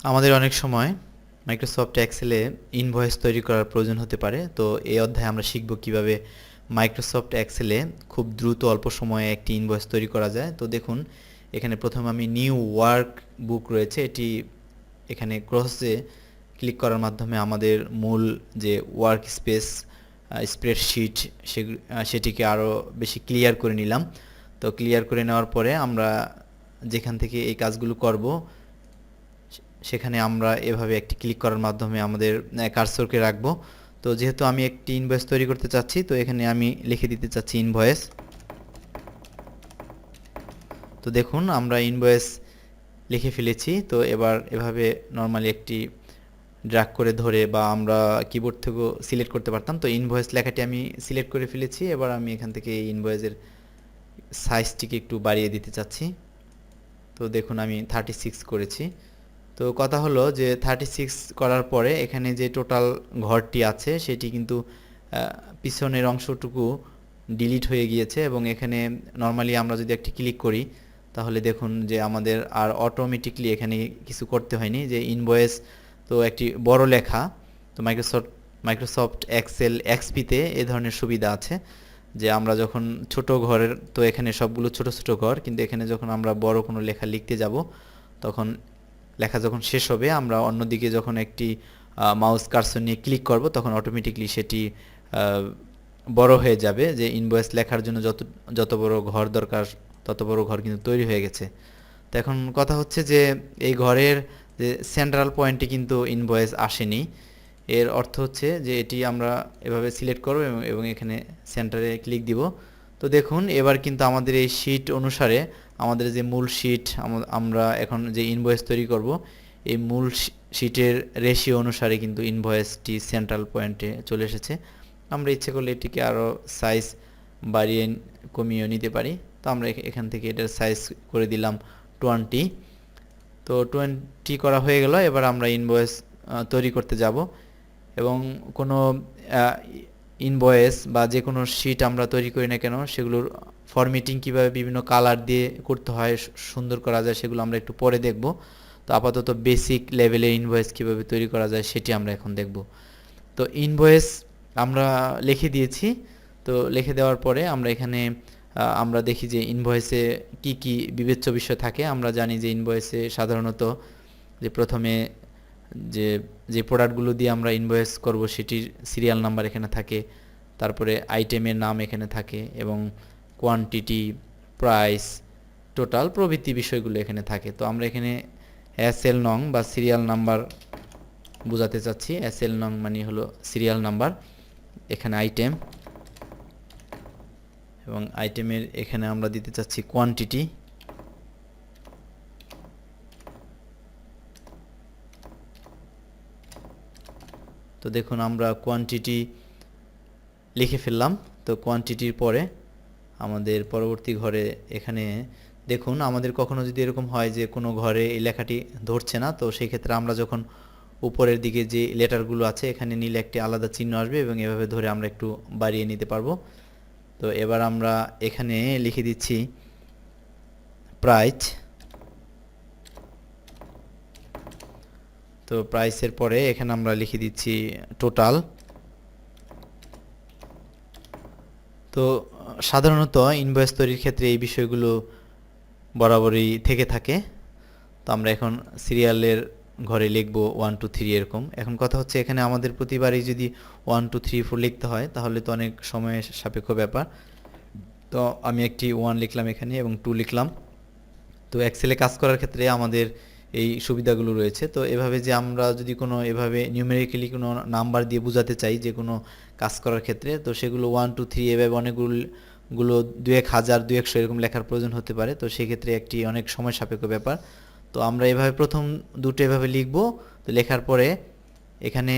আমাদের অনেক সময় মাইক্রোসফট এক্সেলে ইনভয়েস তৈরি করার প্রয়োজন হতে পারে। তো এই অধ্যায়ে আমরা শিখব কিভাবে মাইক্রোসফট এক্সেলে খুব দ্রুত অল্প সময়ে একটি ইনভয়েস তৈরি করা যায়। তো দেখুন, এখানে প্রথমে আমি নিউ ওয়ার্ক বুক রয়েছে, এটি এখানে ক্রসে ক্লিক করার মাধ্যমে আমাদের মূল যে ওয়ার্ক স্পেস স্প্রেডশিট সেটিকে আরও বেশি ক্লিয়ার করে নিলাম। তো ক্লিয়ার করে নেওয়ার পরে আমরা যেখান থেকে এই কাজগুলো করব সেখানে আমরা এভাবে একটি ক্লিক করার মাধ্যমে আমাদের কার্সরকে রাখবো। তো যেহেতু আমি একটি ইনভয়েস তৈরি করতে চাচ্ছি, তো এখানে আমি লিখে দিতে চাচ্ছি ইনভয়েস। তো দেখুন, আমরা ইনভয়েস লিখে ফেলেছি। তো এবার এভাবে নর্মালি একটি ড্র্যাগ করে ধরে বা আমরা কিবোর্ড থেকেও সিলেক্ট করতে পারতাম। তো ইনভয়েস লেখাটি আমি সিলেক্ট করে ফেলেছি। এবার আমি এখান থেকে এই ইনভয়েসের সাইজটিকে একটু বাড়িয়ে দিতে চাচ্ছি। তো দেখুন, আমি 36 করেছি। তো কথা হলো যে 36 করার পরে এখানে যে টোটাল ঘরটি আছে সেটি কিন্তু পিছনের অংশটুকু ডিলিট হয়ে গিয়েছে, এবং এখানে নর্মালি আমরা যদি একটি ক্লিক করি তাহলে দেখুন যে আমাদের আর অটোমেটিকলি এখানে কিছু করতে হয়নি। যে ইনভয়েস তো একটি বড় লেখা, তো মাইক্রোসফট এক্সেল এক্সপিতে এ ধরনের সুবিধা আছে যে আমরা যখন ছোট ঘরের, তো এখানে সবগুলো ছোট ছোট ঘর, কিন্তু এখানে যখন আমরা বড় কোনো লেখা লিখতে যাব তখন লেখা যখন শেষ হবে আমরা অন্যদিকে যখন একটি মাউস কার্সর নিয়ে ক্লিক করব তখন অটোমেটিকলি সেটি বড় হয়ে যাবে। যে ইনভয়েস লেখার জন্য যত যত বড় ঘর দরকার তত বড় ঘর কিন্তু তৈরি হয়ে গেছে। তো এখন কথা হচ্ছে যে এই ঘরের যে সেন্ট্রাল পয়েন্টে কিন্তু ইনভয়েস আসেনি। এর অর্থ হচ্ছে যে এটি আমরা এভাবে সিলেক্ট করব এবং এখানে সেন্টারে ক্লিক দিব। তো দেখুন, এবার কিন্তু আমাদের এই শীট অনুসারে আমাদের যে মূল শীট আমরা এখন যে ইনভয়েস তৈরি করব এই মূল শীটের রেশিও অনুসারে কিন্তু ইনভয়েসটি সেন্ট্রাল পয়েন্টে চলে এসেছে। আমরা ইচ্ছে করলে এটিকে আরও সাইজ বাড়িয়ে কমিয়ে নিতে পারি। তো আমরা এখান থেকে এটার সাইজ করে দিলাম 20। তো 20 করা হয়ে গেল। এবার আমরা ইনভয়েস তৈরি করতে যাব, এবং কোনো ইনভয়েস বা যে কোনো শিট আমরা তৈরি করি না কেন সেগুলোর ফরম্যাটিং কীভাবে বিভিন্ন কালার দিয়ে করতে হয়, সুন্দর করা যায়, সেগুলো আমরা একটু পরে দেখব। তো আপাতত বেসিক লেভেলের ইনভয়েস কীভাবে তৈরি করা যায় সেটি আমরা এখন দেখব। তো ইনভয়েস আমরা লিখে দিয়েছি। তো লিখে দেওয়ার পরে আমরা এখানে আমরা দেখি যে ইনভয়েসে কি কি বিবেচ্য বিষয় থাকে। আমরা জানি যে ইনভয়েসে সাধারণত যে প্রথমে যে যে প্রোডাক্টগুলো দিয়ে আমরা ইনভয়েস করব সেটির সিরিয়াল নাম্বার এখানে থাকে, তারপরে আইটেমের নাম এখানে থাকে, এবং কোয়ান্টিটি, প্রাইস, টোটাল প্রভৃতি বিষয়গুলো এখানে থাকে। তো আমরা এখানে এসএল নং বা সিরিয়াল নাম্বার বোঝাতে চাচ্ছি। এসএল নং মানে হলো সিরিয়াল নাম্বার। এখানে আইটেম, এবং আইটেমের এখানে আমরা দিতে চাচ্ছি কোয়ান্টিটি। তো দেখুন, আমরা কোয়ান্টিটি লিখে ফেললাম। তো কোয়ান্টিটির পরে আমাদের পরবর্তী ঘরে এখানে দেখুন, আমাদের কখনো যদি এরকম হয় যে কোনো ঘরে এই লেখাটি ধরছে না, তো সেই ক্ষেত্রে আমরা যখন উপরের দিকে যে লেটারগুলো আছে এখানে নিলে একটি আলাদা চিহ্ন আসবে, এবং এভাবে ধরে আমরা একটু বাড়িয়ে নিতে পারবো। তো এবার আমরা এখানে লিখে দিচ্ছি প্রাইস। তো প্রাইসের পরে এখানে আমরা লিখে দিচ্ছি টোটাল। তো সাধারণত ইনভয়েস তৈরির ক্ষেত্রে এই বিষয়গুলো বরাবরই থেকে থাকে। তো আমরা এখন সিরিয়ালের ঘরে লিখব 1 2 3 এরকম। এখন কথা হচ্ছে এখানে আমাদের প্রতিবারই যদি 1 2 3 4 লিখতে হয় তাহলে তো অনেক সময় সাপেক্ষ ব্যাপার। তো আমি একটি 1 লিখলাম এখানে এবং 2 লিখলাম। তো এক্সেলে কাজ করার ক্ষেত্রে আমাদের এই সুবিধাগুলো রয়েছে। তো এভাবে যে আমরা যদি কোনো এভাবে নিউমেরিক্যালি কোনো নাম্বার দিয়ে বোঝাতে চাই যে কোনো কাজ করার ক্ষেত্রে, তো সেগুলো 1 2 3 এভাবে অনেকগুলো 2-1000 2-100 এরকম লেখার প্রয়োজন হতে পারে। তো সেক্ষেত্রে একটি অনেক সময় সাপেক্ষ ব্যাপার। তো আমরা এভাবে প্রথম দুটো এভাবে লিখব। তো লেখার পরে এখানে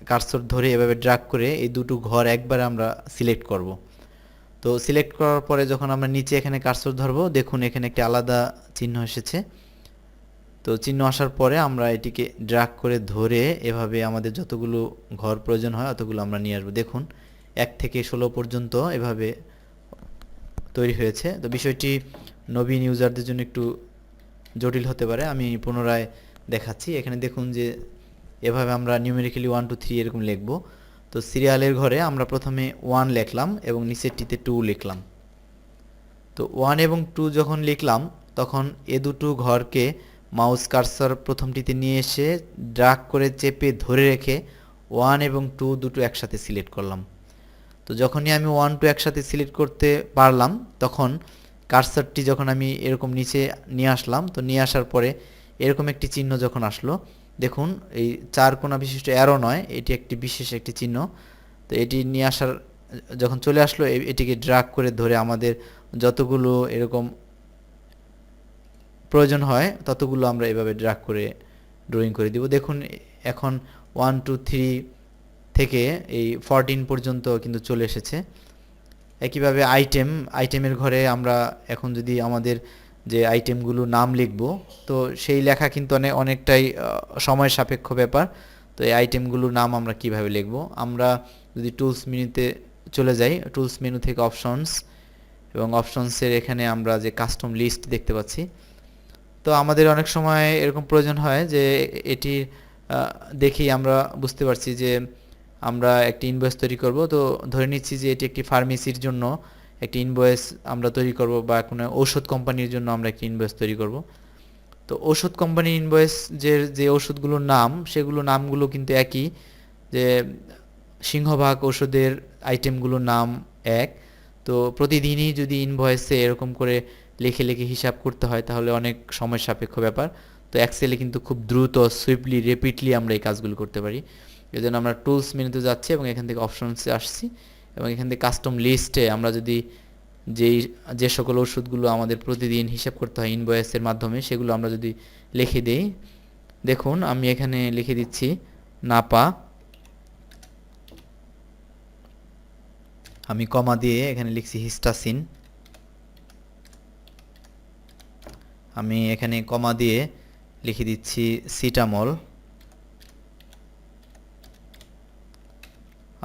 কার্সর ধরে এভাবে ড্র্যাগ করে এই দুটো ঘর একবার আমরা সিলেক্ট করব। তো সিলেক্ট করার পরে যখন আমরা নিচে এখানে কার্সর ধরবো, দেখুন এখানে একটি আলাদা চিহ্ন এসেছে। তো চিহ্ন আসার পরে আমরা এটিকে ড্র্যাগ করে ধরে এভাবে আমাদের যতগুলো ঘর প্রয়োজন হয় অতগুলো আমরা নিয়ে আসবো। দেখুন 1 থেকে 16 পর্যন্ত এভাবে তৈরি হয়েছে। তো বিষয়টি নবীন ইউজারদের জন্য একটু জটিল হতে পারে। আমি পুনরায় দেখাচ্ছি। এখানে দেখুন যে এভাবে আমরা নিউমেরিক্যালি 1 2 3 এরকম লিখব। তো সিরিয়ালের ঘরে আমরা প্রথমে 1 লিখলাম এবং নিচেরটিতে 2 লিখলাম। তো 1 এবং 2 যখন লিখলাম তখন এ দুটো ঘরকে মাউস কার্সর প্রথমটিতে নিয়ে এসে ড্র্যাগ করে চেপে ধরে রেখে 1 এবং 2 দুটো একসাথে সিলেক্ট করলাম। তো যখনই আমি 1 2 একসাথে সিলেক্ট করতে পারলাম তখন কার্সরটি যখন আমি এরকম নিচে নিয়ে আসলাম, তো নিয়ে আসার পরে এরকম একটি চিহ্ন যখন আসলো, দেখুন এই 4 কোণা বিশিষ্ট অ্যারো নয়, এটি একটি বিশেষ একটি চিহ্ন। তো এটি নিয়ে আসার যখন চলে আসলো এটিকে ড্র্যাগ করে ধরে আমাদের যতগুলো এরকম প্রয়োজন হয় ততগুলো আমরা এভাবে ড্র্যাগ করে ড্রয়িং করে দিব। দেখুন এখন 1 2 3 থেকে এই 14 পর্যন্ত কিন্তু চলে এসেছে। একইভাবে আইটেমের ঘরে আমরা এখন যদি আমাদের যে আইটেমগুলো নাম লিখব, তো সেই লেখা কিন্তু অনেকটাই সময় সাপেক্ষ ব্যাপার। তো এই আইটেমগুলোর নাম আমরা কিভাবে লিখব, আমরা যদি টুলস মেনুতে চলে যাই, টুলস মেনু থেকে অপশনস, এবং অপশনসের এখানে আমরা যে কাস্টম লিস্ট দেখতে পাচ্ছি। তো আমাদের অনেক সময় এরকম প্রয়োজন হয় যে এটির দেখেই আমরা বুঝতে পারছি যে আমরা একটি ইনভয়েস তৈরি করব। তো ধরে নিচ্ছি যে এটি একটি ফার্মেসির জন্য একটি ইনভয়েস আমরা তৈরি করব, বা কোনো ঔষধ কোম্পানির জন্য আমরা একটি ইনভয়েস তৈরি করব। তো ঔষধ কোম্পানির ইনভয়েস যে ওষুধগুলোর নাম, সেগুলো নামগুলো কিন্তু একই, যে সিংহভাগ ওষুধের আইটেমগুলোর নাম এক। তো প্রতিদিনই যদি ইনভয়েসে এরকম করে লিখে লিখে হিসাব করতে হয় তাহলে অনেক সময় সাপেক্ষ ব্যাপার। তো এক্সেলে কিন্তু খুব দ্রুত, সুইফটলি, রেপিডলি আমরা এই কাজগুলো করতে পারি। এই জন্য আমরা টুলস মেনুতে যাচ্ছি এবং এখান থেকে অপশনসে আসছি, এবং এখান থেকে কাস্টম লিস্টে আমরা যদি যে সকল ওষুধগুলো আমাদের প্রতিদিন হিসাব করতে হয় ইনভয়েসের মাধ্যমে, সেগুলো আমরা যদি লিখে দিই, দেখুন আমি এখানে লিখে দিচ্ছি নাপা, আমি কমা দিয়ে এখানে লিখছি হিস্টাসিন, আমি এখানে কমা দিয়ে লিখে দিচ্ছি সিটামল,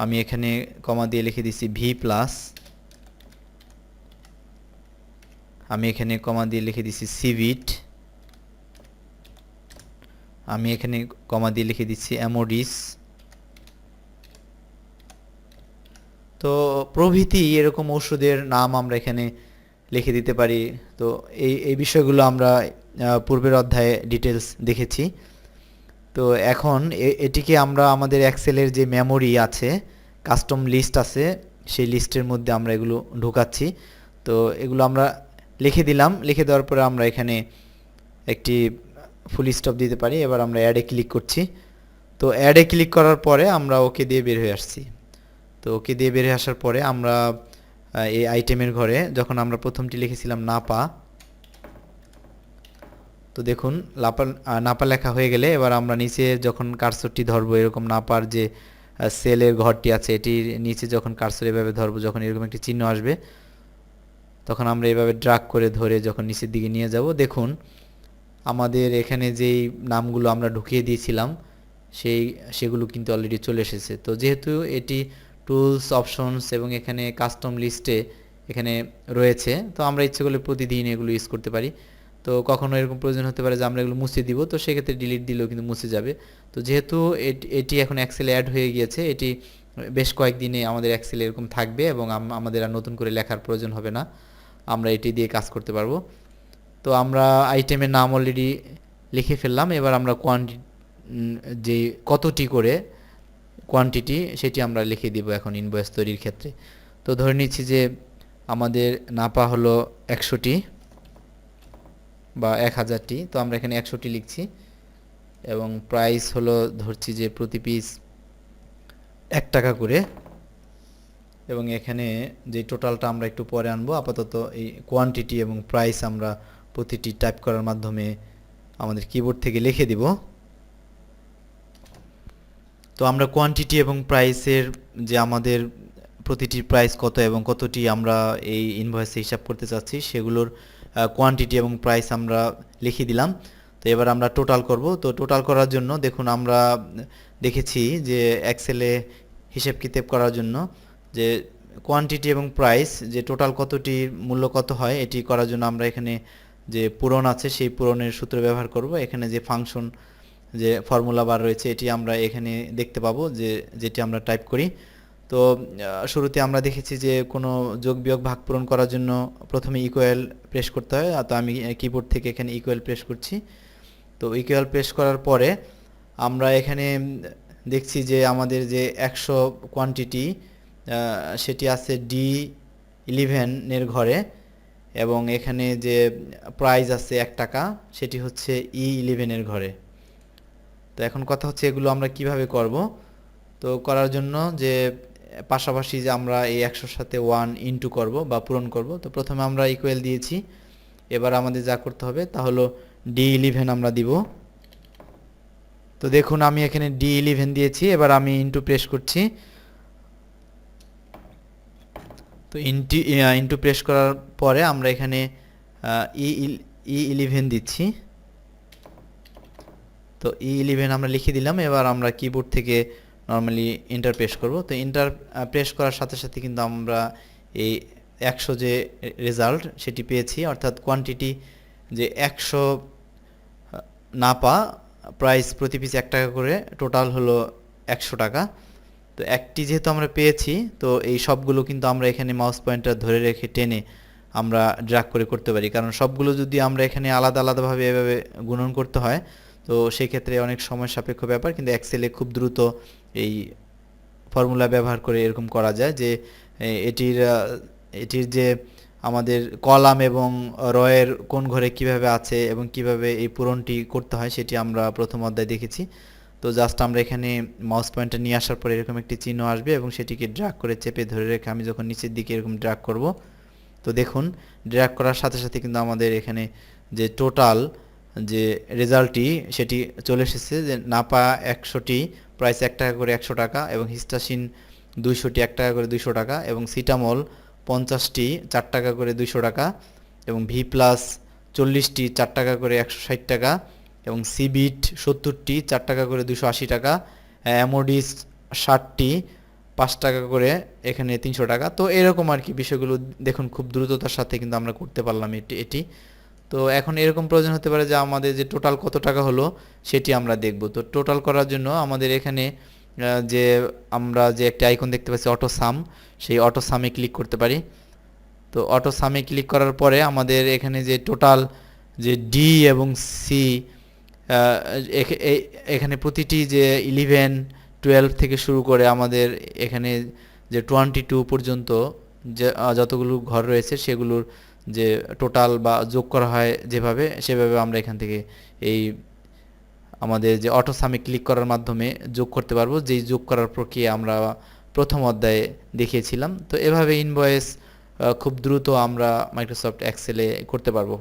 আমি এখানে কমা দিয়ে লিখে দিচ্ছি ভি প্লাস, আমি এখানে কমা দিয়ে লিখে দিচ্ছি সিভিট, আমি এখানে কমা দিয়ে লিখে দিচ্ছি অ্যামোডিস। তো প্রভৃতি এরকম ওষুধের নাম আমরা এখানে লিখে দিতে পারি। তো এই বিষয়গুলো আমরা পূর্বের অধ্যায়ে ডিটেলস দেখেছি। তো এখন এটিকে আমরা আমাদের এক্সেলের যে মেমোরি আছে, কাস্টম লিস্ট আছে, সেই লিস্টের মধ্যে আমরা এগুলো ঢোকাচ্ছি। তো এগুলো আমরা লিখে দিলাম, লিখে দেওয়ার পরে আমরা এখানে একটি ফুল স্টপ দিতে পারি। এবার আমরা অ্যাডে ক্লিক করছি। তো অ্যাডে ক্লিক করার পরে আমরা ওকে দিয়ে বের হয়ে আসছি। তো ওকে দিয়ে বের হয়ে আসার পরে আমরা এই আইটেমের ঘরে যখন আমরা প্রথমটি লিখেছিলাম নাপা, তো দেখুন নাপা লেখা হয়ে গেলে এবার আমরা নিচে যখন কার্সরটি ধরবো, এরকম নাপার যে সেলের ঘরটি আছে এটির নিচে যখন কার্সর এভাবে ধরবো, যখন এরকম একটি চিহ্ন আসবে তখন আমরা এভাবে ড্র্যাগ করে ধরে যখন নিচের দিকে নিয়ে যাব, দেখুন আমাদের এখানে যেই নামগুলো আমরা ঢুকিয়ে দিয়েছিলাম সেগুলো কিন্তু অলরেডি চলে এসেছে। তো যেহেতু এটি টুলস, অপশনস এবং এখানে কাস্টম লিস্টে এখানে রয়েছে, তো আমরা ইচ্ছে করলে প্রতিদিন এগুলো ইউজ করতে পারি। তো কখনো এরকম প্রয়োজন হতে পারে যে আমরা এগুলো মুছে দিব, তো সেক্ষেত্রে ডিলিট দিলেও কিন্তু মুছে যাবে। তো যেহেতু এটি এখন এক্সেলে অ্যাড হয়ে গিয়েছে, এটি বেশ কয়েকদিনে আমাদের এক্সেলে এরকম থাকবে এবং আমাদের আর নতুন করে লেখার প্রয়োজন হবে না, আমরা এটি দিয়ে কাজ করতে পারবো। তো আমরা আইটেমের নাম অলরেডি লিখে ফেললাম। এবার আমরা যে কতটি করে কোয়ান্টিটি সেটি আমরা লিখে দিব এখন ইনভয়েস তৈরির ক্ষেত্রে। তো ধরে নিচ্ছি যে আমাদের নাপা হলো 100টি বা 1000টি, তো আমরা এখানে 100টি লিখছি, এবং প্রাইস হলো ধরছি যে প্রতি পিস 1 টাকা করে, এবং এখানে যে টোটালটা আমরা একটু পরে আনবো, আপাতত এই কোয়ান্টিটি এবং প্রাইস আমরা প্রতিটি টাইপ করার মাধ্যমে আমাদের কিবোর্ড থেকে লিখে দিব। তো আমরা কোয়ান্টিটি এবং প্রাইসের যে আমাদের প্রতিটি প্রাইস কত এবং কতটি আমরা এই ইনভয়েসে হিসাব করতে চাচ্ছি সেগুলোর কোয়ান্টিটি এবং প্রাইস আমরা লিখে দিলাম। তো এবার আমরা টোটাল করব। তো টোটাল করার জন্য দেখুন আমরা দেখেছি যে এক্সেলে হিসেব কিতাব করার জন্য যে কোয়ান্টিটি এবং প্রাইস যে টোটাল কতটি মূল্য কত হয় এটি করার জন্য আমরা এখানে যে পূরণ আছে সেই পূরণের সূত্র ব্যবহার করব। এখানে যে ফাংশন যে ফর্মুলা বার রয়েছে এটি আমরা এখানে দেখতে পাবো, যেটি আমরা টাইপ করি। তো শুরুতে আমরা দেখেছি যে কোনো যোগ বিয়োগ ভাগ পূরণ করার জন্য প্রথমে ইকুয়াল প্রেস করতে হয়। তো আমি কিবোর্ড থেকে এখানে ইকুয়াল প্রেস করছি। তো ইকুয়াল প্রেস করার পরে আমরা এখানে দেখছি যে আমাদের যে 100 কোয়ান্টিটি সেটি আছে D11 এর ঘরে, এবং এখানে যে প্রাইস আছে 1 টাকা সেটি হচ্ছে E11 এর ঘরে। তো এখন কথা হচ্ছে এগুলো আমরা কিভাবে করব। তো করার জন্য যে পাশাপাশি যে আমরা এই 100-র সাথে 1 ইনটু করব বা পূরণ করব। তো প্রথমে আমরা ইকুয়াল দিয়েছি, এবার আমাদের যা করতে হবে তা হলো D11 আমরা দিব। তো দেখুন আমি এখানে D11 দিয়েছি, এবার আমি ইনটু প্রেস করছি। তো ইনটু প্রেস করার পরে আমরা এখানে E11 দিচ্ছি। তো E11 আমরা লিখে দিলাম। এবার আমরা কিবোর্ড থেকে নর্মালি এন্টার প্রেস করব। তো এন্টার প্রেস করার সাথে সাথে কিন্তু আমরা এই 100 যে রেজাল্ট সেটি পেয়েছি, অর্থাৎ কোয়ান্টিটি যে 100 নাপা, প্রাইস প্রতি পিস 1 টাকা করে, টোটাল হলো 100 টাকা। তো একটি যেহেতু আমরা পেয়েছি, তো এই সবগুলো কিন্তু আমরা এখানে মাউস পয়েন্টার ধরে রেখে টেনে আমরা ড্র্যাগ করে করতে পারি, কারণ সবগুলো যদি আমরা এখানে আলাদা আলাদাভাবে এভাবে গুণন করতে হয় তো সেই ক্ষেত্রে অনেক সময় সাপেক্ষ ব্যাপার। কিন্তু এক্সেলে খুব দ্রুত এই ফর্মুলা ব্যবহার করে এরকম করা যায় যে এটির এটির যে আমাদের কলাম এবং রয়ের কোন ঘরে কিভাবে আছে এবং কিভাবে এই পূরণটি করতে হয় সেটি আমরা প্রথম অধ্যায়ে দেখেছি। তো জাস্ট আমরা এখানে মাউস পয়েন্টার নিয়ে আসার পরে এরকম একটি চিহ্ন আসবে এবং সেটিকে ড্র্যাগ করে চেপে ধরে রেখে আমি যখন নিচের দিকে এরকম ড্র্যাগ করব, তো দেখুন ড্র্যাগ করার সাথে সাথে কিন্তু আমাদের এখানে যে টোটাল যে রেজাল্টটি সেটি চলে এসেছে। যে নাপা 100টি প্রাইস 1 টাকা করে 100 টাকা, এবং হিস্টাসিন 200টি 1 টাকা করে 200 টাকা, এবং সিটামল 50টি 4 টাকা করে 200 টাকা, এবং ভি প্লাস 40টি 4 টাকা করে 160 টাকা, এবং সিবিট 70টি 4 টাকা করে 280 টাকা, অ্যামোডিস 60টি 5 টাকা করে এখানে 300 টাকা। তো এরকম আর কি বিষয়গুলো দেখুন খুব দ্রুততার সাথে কিন্তু আমরা করতে পারলাম এটি। তো এখন এরকম প্রয়োজন হতে পারে যে আমাদের যে টোটাল কত টাকা হলো সেটি আমরা দেখব। তো টোটাল করার জন্য আমাদের এখানে যে আমরা যে একটা আইকন দেখতে পাচ্ছি অটো সাম, সেই অটো সামে ক্লিক করতে পারি। তো অটো সামে ক্লিক করার পরে আমাদের এখানে যে টোটাল যে ডি এবং সি, এখানে প্রতিটি যে 11 12 থেকে শুরু করে আমাদের এখানে যে 22 পর্যন্ত যে যতগুলো ঘর রয়েছে সেগুলোর যে টোটাল বা যোগ করা হয় যেভাবে, সেভাবে আমরা এখান থেকে এই আমাদের যে অটো সামে ক্লিক করার মাধ্যমে যোগ করতে পারবো, যেই যোগ করার প্রক্রিয়া আমরা প্রথম অধ্যায়ে দেখিয়েছিলাম। তো এভাবে ইনভয়েস খুব দ্রুত আমরা মাইক্রোসফট এক্সেলে করতে পারবো।